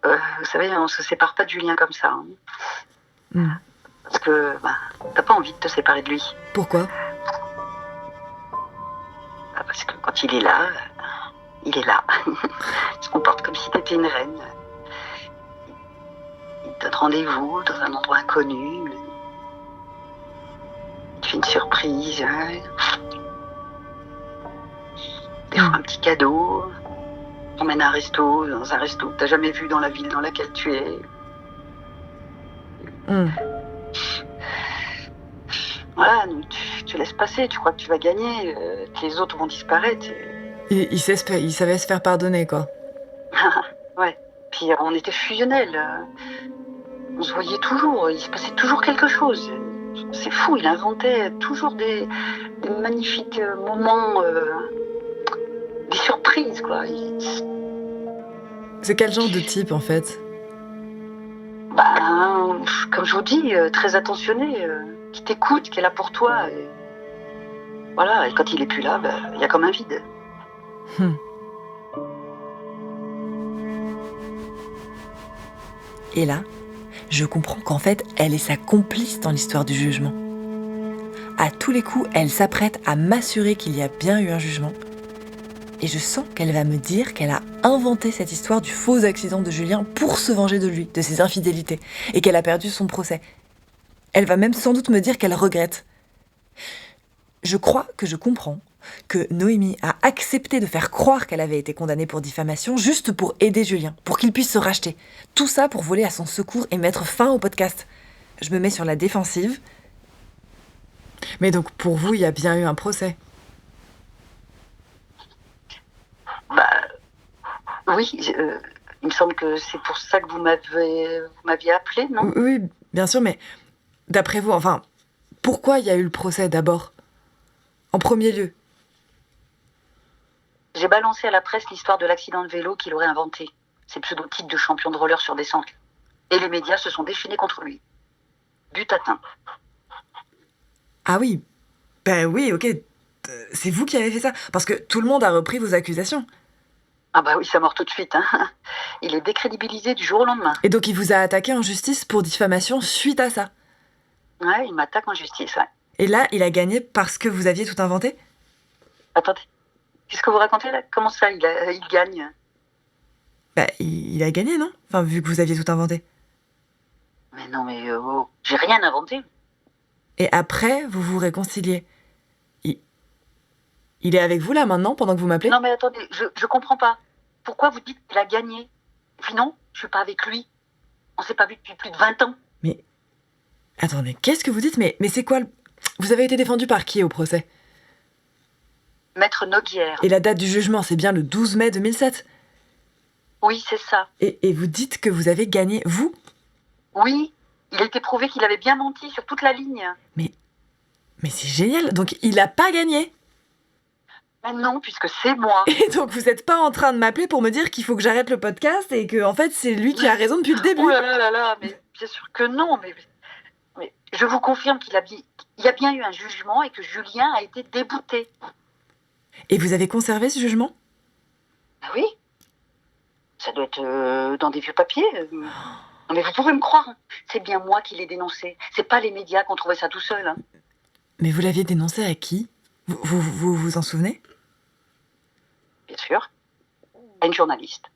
D: Vous savez, on se sépare pas de Julien comme ça. Parce que t'as pas envie de te séparer de lui.
F: Pourquoi?
D: Parce que quand il est là, il est là. Il se comporte comme si t'étais une reine. Il te donne rendez-vous dans un endroit inconnu. Il te fait une surprise. Des fois un petit cadeau. Il t'emmène à un resto, dans un resto que t'as jamais vu dans la ville dans laquelle tu es. Voilà, tu laisses passer, tu crois que tu vas gagner, que les autres vont disparaître.
F: Il savait se faire pardonner, quoi.
D: Ouais, puis on était fusionnels. On se voyait toujours, il se passait toujours quelque chose. C'est fou, il inventait toujours des magnifiques moments, des surprises, quoi.
F: C'est quel genre de type, en fait?
D: Comme je vous dis, très attentionné, qui t'écoute, qui est là pour toi. Et... Voilà, et quand il est plus là, il y a comme un vide.
F: Et là, je comprends qu'en fait, elle est sa complice dans l'histoire du jugement. À tous les coups, elle s'apprête à m'assurer qu'il y a bien eu un jugement. Et je sens qu'elle va me dire qu'elle a inventé cette histoire du faux accident de Julien pour se venger de lui, de ses infidélités, et qu'elle a perdu son procès. Elle va même sans doute me dire qu'elle regrette. Je crois que je comprends que Noémie a accepté de faire croire qu'elle avait été condamnée pour diffamation juste pour aider Julien, pour qu'il puisse se racheter. Tout ça pour voler à son secours et mettre fin au podcast. Je me mets sur la défensive. Mais donc, pour vous, il y a bien eu un procès?
D: Oui, il me semble que c'est pour ça que vous m'aviez appelé, non?
F: Oui, bien sûr, mais d'après vous, enfin, pourquoi il y a eu le procès d'abord? en premier lieu?
N: J'ai balancé à la presse l'histoire de l'accident de vélo qu'il aurait inventé. Ses pseudo-titres de champion de roller sur descente. Et les médias se sont déchaînés contre lui. But atteint.
F: Ah oui, ben oui, ok. C'est vous qui avez fait ça. Parce que tout le monde a repris vos accusations.
N: Ah bah oui, ça mord tout de suite. Hein. Il est décrédibilisé du jour au lendemain.
F: Et donc il vous a attaqué en justice pour diffamation suite à ça?
N: Ouais, il m'attaque en justice, ouais.
F: Et là, il a gagné parce que vous aviez tout inventé?
N: Attendez, qu'est-ce que vous racontez là? Comment ça, il gagne?
F: Bah, il a gagné, non? Enfin, vu que vous aviez tout inventé.
N: Mais non, mais j'ai rien inventé.
F: Et après, vous vous réconciliez. Il est avec vous là maintenant, pendant que vous m'appelez?
N: Non mais attendez, je comprends pas. Pourquoi vous dites qu'il a gagné? Et puis non, je suis pas avec lui. On s'est pas vu depuis plus de 20 ans.
F: Mais... Attendez, qu'est-ce que vous dites? Mais c'est quoi le... Vous avez été défendu par qui au procès?
N: Maître Noguière.
F: Et la date du jugement, c'est bien le 12 mai 2007?
N: Oui, c'est ça.
F: Et vous dites que vous avez gagné, vous?
N: Oui, il a été prouvé qu'il avait bien menti sur toute la ligne.
F: Mais c'est génial, donc il a pas gagné?
N: Mais non, puisque c'est moi.
F: Et donc vous êtes pas en train de m'appeler pour me dire qu'il faut que j'arrête le podcast et que en fait c'est lui qui a raison depuis le début?
N: Oh là là, mais bien sûr que non, mais je vous confirme qu'il y a bien eu un jugement et que Julien a été débouté.
F: Et vous avez conservé ce jugement?
N: Ah oui. Ça doit être dans des vieux papiers. Non mais vous pouvez me croire, hein. C'est bien moi qui l'ai dénoncé. C'est pas les médias qui ont trouvé ça tout seul. Hein.
F: Mais vous l'aviez dénoncé à qui? Vous en souvenez?
N: Bien sûr. À une journaliste.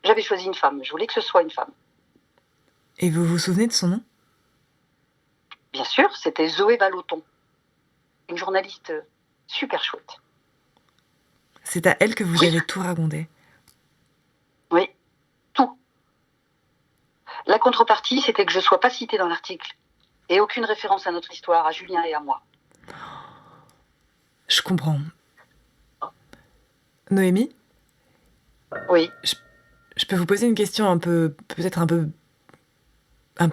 N: J'avais choisi une femme. Je voulais que ce soit une femme.
F: Et vous vous souvenez de son nom?
N: Bien sûr, c'était Zoé Vallotton. Une journaliste super chouette.
F: C'est à elle que vous avez tout raconté?
N: Oui, tout. La contrepartie, c'était que je ne sois pas citée dans l'article. Et aucune référence à notre histoire, à Julien et à moi.
F: Je comprends. Noémie?
N: Oui.
F: Je peux vous poser une question peut-être un peu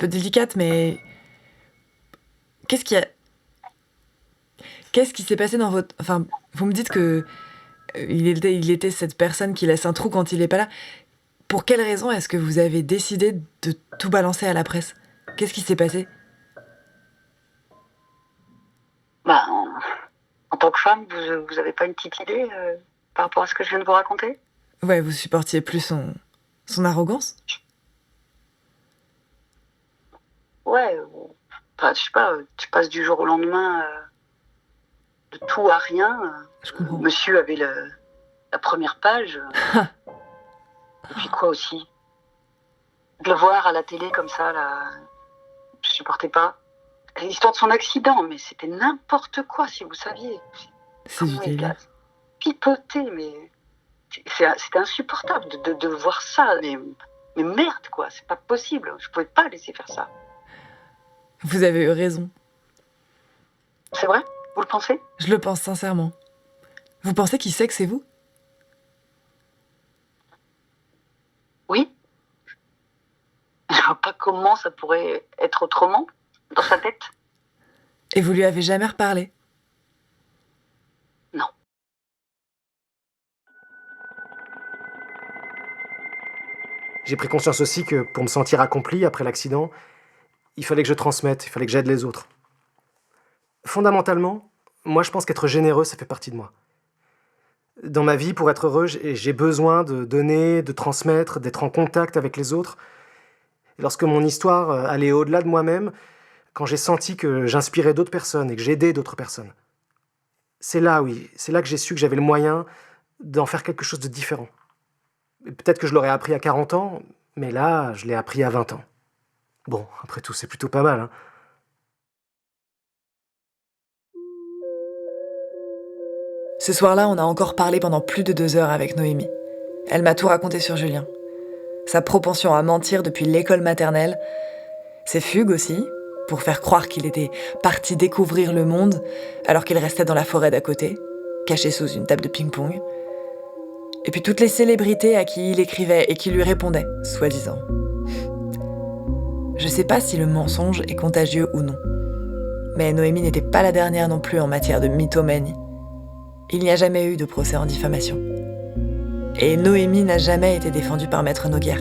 F: délicate, mais... Qu'est-ce qui s'est passé dans votre... Enfin, vous me dites que il était cette personne qui laisse un trou quand il n'est pas là. Pour quelle raison est-ce que vous avez décidé de tout balancer à la presse? Qu'est-ce qui s'est passé?
N: Bah, en tant que femme, vous avez pas une petite idée par rapport à ce que je viens de vous raconter?
F: Ouais, vous supportiez plus son arrogance?
N: Ouais, je sais pas, tu passes du jour au lendemain de tout à rien.
F: Je comprends.
N: Monsieur avait la première page. Et puis quoi aussi? De le voir à la télé comme ça, là, je supportais pas. L'histoire de son accident, mais c'était n'importe quoi, si vous saviez.
F: C'est du délire.
N: Pipoté, mais c'était insupportable de voir ça. Mais merde, quoi, c'est pas possible. Je pouvais pas laisser faire ça.
F: Vous avez eu raison.
N: C'est vrai? Vous le pensez?
F: Je le pense sincèrement. Vous pensez qu'il sait que c'est vous?
N: Oui. Je vois pas comment ça pourrait être autrement dans sa tête.
F: Et vous lui avez jamais reparlé?
N: Non.
G: J'ai pris conscience aussi que pour me sentir accompli après l'accident, il fallait que je transmette, il fallait que j'aide les autres. Fondamentalement, moi je pense qu'être généreux, ça fait partie de moi. Dans ma vie, pour être heureux, j'ai besoin de donner, de transmettre, d'être en contact avec les autres. Et lorsque mon histoire allait au-delà de moi-même, quand j'ai senti que j'inspirais d'autres personnes et que j'aidais d'autres personnes, c'est là que j'ai su que j'avais le moyen d'en faire quelque chose de différent. Et peut-être que je l'aurais appris à 40 ans, mais là, je l'ai appris à 20 ans. Bon, après tout, c'est plutôt pas mal, hein.
F: Ce soir-là, on a encore parlé pendant plus de 2 heures avec Noémie. Elle m'a tout raconté sur Julien. Sa propension à mentir depuis l'école maternelle, ses fugues aussi, pour faire croire qu'il était parti découvrir le monde alors qu'il restait dans la forêt d'à côté, caché sous une table de ping-pong. Et puis toutes les célébrités à qui il écrivait et qui lui répondaient, soi-disant. Je sais pas si le mensonge est contagieux ou non. Mais Noémie n'était pas la dernière non plus en matière de mythomanie. Il n'y a jamais eu de procès en diffamation. Et Noémie n'a jamais été défendue par Maître Noguer.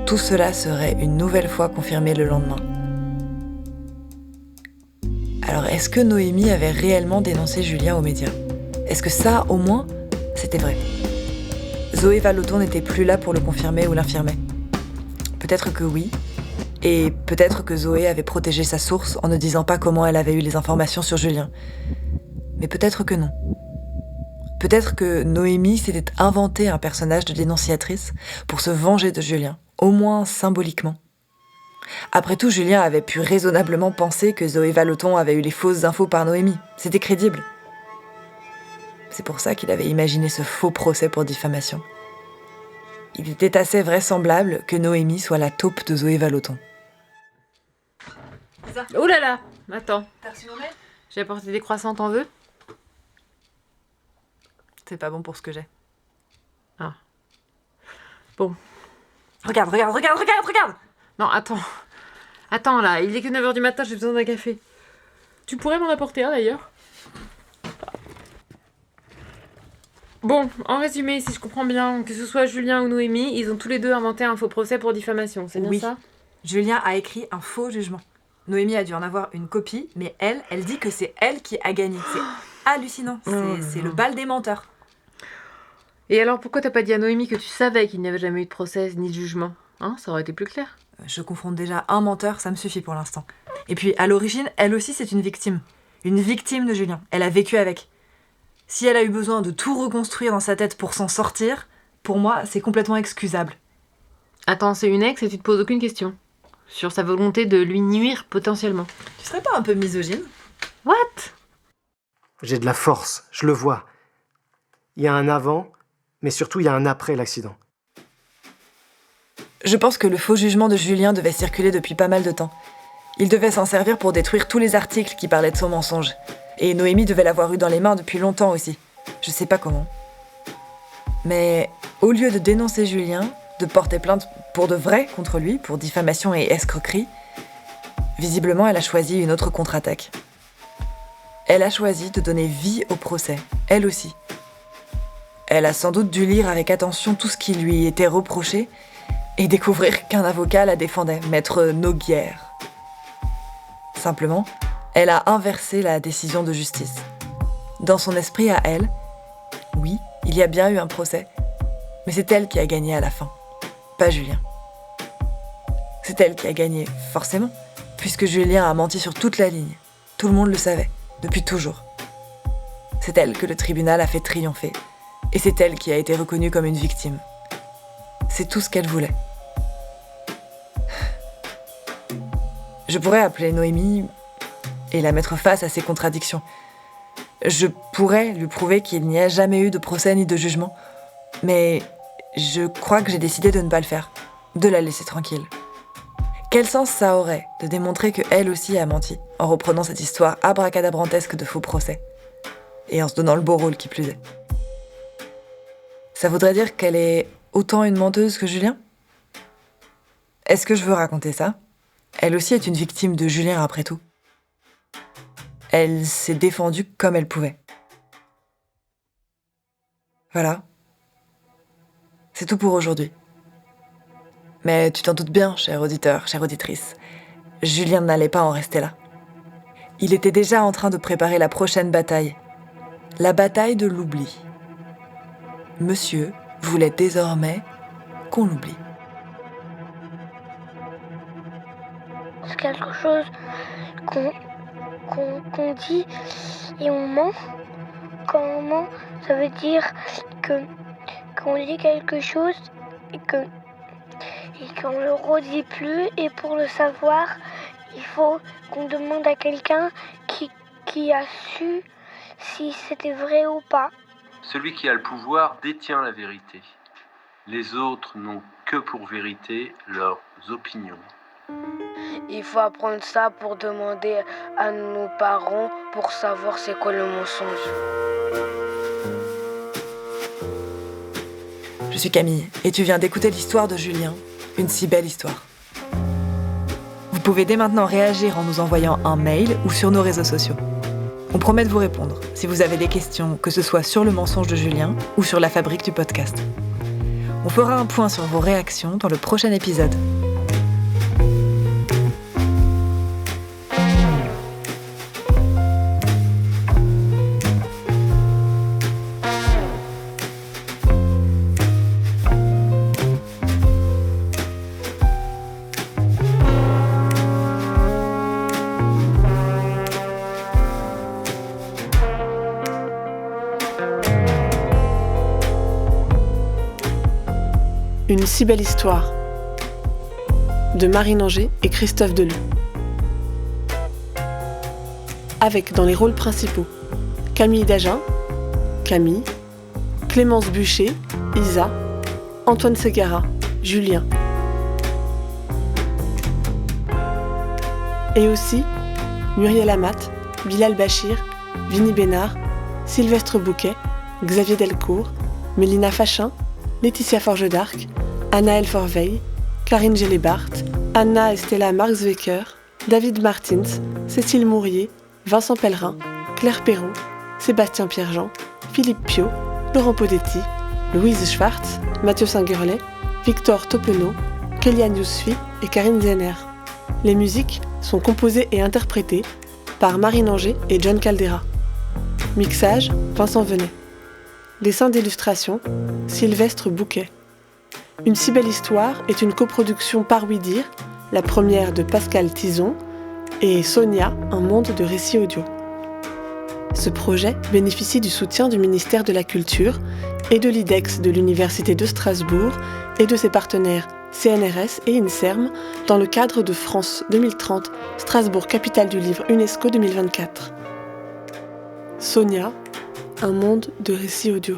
F: Tout cela serait une nouvelle fois confirmé le lendemain. Alors, est-ce que Noémie avait réellement dénoncé Julien aux médias ? Est-ce que ça, au moins, c'était vrai ? Zoé Vallotton n'était plus là pour le confirmer ou l'infirmer. Peut-être que oui, et peut-être que Zoé avait protégé sa source en ne disant pas comment elle avait eu les informations sur Julien. Mais peut-être que non. Peut-être que Noémie s'était inventé un personnage de dénonciatrice pour se venger de Julien, au moins symboliquement. Après tout, Julien avait pu raisonnablement penser que Zoé Vallotton avait eu les fausses infos par Noémie. C'était crédible. C'est pour ça qu'il avait imaginé ce faux procès pour diffamation. Il était assez vraisemblable que Noémie soit la taupe de Zoé Vallotton.
H: Oh là là, attends.
M: T'as reçu mon mail ?
H: J'ai apporté des croissants, t'en veux ?
M: C'est pas bon pour ce que j'ai.
H: Ah. Bon.
M: Regarde.
H: Non, attends. Attends, là, il est que 9h du matin, j'ai besoin d'un café. Tu pourrais m'en apporter un, d'ailleurs ? Bon, en résumé, si je comprends bien, que ce soit Julien ou Noémie, ils ont tous les deux inventé un faux procès pour diffamation, c'est bien ça ?
M: Julien a écrit un faux jugement. Noémie a dû en avoir une copie, mais elle dit que c'est elle qui a gagné. C'est hallucinant, c'est le bal des menteurs.
H: Et alors, pourquoi t'as pas dit à Noémie que tu savais qu'il n'y avait jamais eu de procès ni de jugement ? Hein, ça aurait été plus clair.
M: Je confonds déjà un menteur, ça me suffit pour l'instant. Et puis, à l'origine, elle aussi, c'est une victime. Une victime de Julien. Elle a vécu avec. Si elle a eu besoin de tout reconstruire dans sa tête pour s'en sortir, pour moi, c'est complètement excusable.
H: Attends, c'est une ex et tu te poses aucune question sur sa volonté de lui nuire potentiellement.
M: Tu serais pas un peu misogyne ?
H: What ?
G: J'ai de la force, je le vois. Il y a un avant, mais surtout il y a un après l'accident.
F: Je pense que le faux jugement de Julien devait circuler depuis pas mal de temps. Il devait s'en servir pour détruire tous les articles qui parlaient de son mensonge. Et Noémie devait l'avoir eu dans les mains depuis longtemps aussi. Je sais pas comment. Mais au lieu de dénoncer Julien, de porter plainte pour de vrai contre lui, pour diffamation et escroquerie, visiblement elle a choisi une autre contre-attaque. Elle a choisi de donner vie au procès, elle aussi. Elle a sans doute dû lire avec attention tout ce qui lui était reproché et découvrir qu'un avocat la défendait, Maître Noguer. Simplement, elle a inversé la décision de justice. Dans son esprit à elle, oui, il y a bien eu un procès, mais c'est elle qui a gagné à la fin, pas Julien. C'est elle qui a gagné, forcément, puisque Julien a menti sur toute la ligne. Tout le monde le savait, depuis toujours. C'est elle que le tribunal a fait triompher, et c'est elle qui a été reconnue comme une victime. C'est tout ce qu'elle voulait. Je pourrais appeler Noémie et la mettre face à ses contradictions. Je pourrais lui prouver qu'il n'y a jamais eu de procès ni de jugement, mais je crois que j'ai décidé de ne pas le faire, de la laisser tranquille. Quel sens ça aurait de démontrer qu'elle aussi a menti, en reprenant cette histoire abracadabrantesque de faux procès, et en se donnant le beau rôle qui plus est ? Ça voudrait dire qu'elle est autant une menteuse que Julien ? Est-ce que je veux raconter ça ? Elle aussi est une victime de Julien après tout. Elle s'est défendue comme elle pouvait. Voilà. C'est tout pour aujourd'hui. Mais tu t'en doutes bien, cher auditeur, chère auditrice, Julien n'allait pas en rester là. Il était déjà en train de préparer la prochaine bataille. La bataille de l'oubli. Monsieur voulait désormais qu'on l'oublie.
A: C'est quelque chose qu'on dit et on ment. Quand on ment, ça veut dire qu'on dit quelque chose et qu'on le redit plus. Et pour le savoir, il faut qu'on demande à quelqu'un qui a su si c'était vrai ou pas.
O: Celui qui a le pouvoir détient la vérité. Les autres n'ont que pour vérité leurs opinions.
P: Il faut apprendre ça pour demander à nos parents pour savoir c'est quoi le mensonge.
F: Je suis Camille et tu viens d'écouter l'histoire de Julien, une si belle histoire. Vous pouvez dès maintenant réagir en nous envoyant un mail ou sur nos réseaux sociaux. On promet de vous répondre si vous avez des questions, que ce soit sur le mensonge de Julien ou sur la fabrique du podcast. On fera un point sur vos réactions dans le prochain épisode.
Q: Une si belle histoire de Marine Anger et Christophe Delue. Avec dans les rôles principaux Camille Dagen, Camille, Clémence Bucher, Isa, Antoine Ségara, Julien. Et aussi Muriel Amat, Bilal Bachir, Vinnie Bénard, Sylvestre Bouquet, Xavier Delcourt, Mélina Fachin, Laetitia Forge d'Arc, Anaëlle Forveille, Karine Gélébart, Anna Estella Marx-Wecker, David Martins, Cécile Mourier, Vincent Pellerin, Claire Perron, Sébastien Pierre-Jean, Philippe Piot, Laurent Podetti, Louise Schwartz, Mathieu Singuerlet, Victor Topenot, Kéliane Yousfi et Karine Zenner. Les musiques sont composées et interprétées par Marine Anger et John Caldera. Mixage, Vincent Venet. Dessin d'illustration, Sylvestre Bouquet. Une si belle histoire est une coproduction par Oui-Dire, la première de Pascal Tison, et Sonia, un monde de récits audio. Ce projet bénéficie du soutien du ministère de la Culture et de l'IDEX de l'Université de Strasbourg et de ses partenaires CNRS et INSERM dans le cadre de France 2030, Strasbourg capitale du livre UNESCO 2024. Sonia, un monde de récits audio.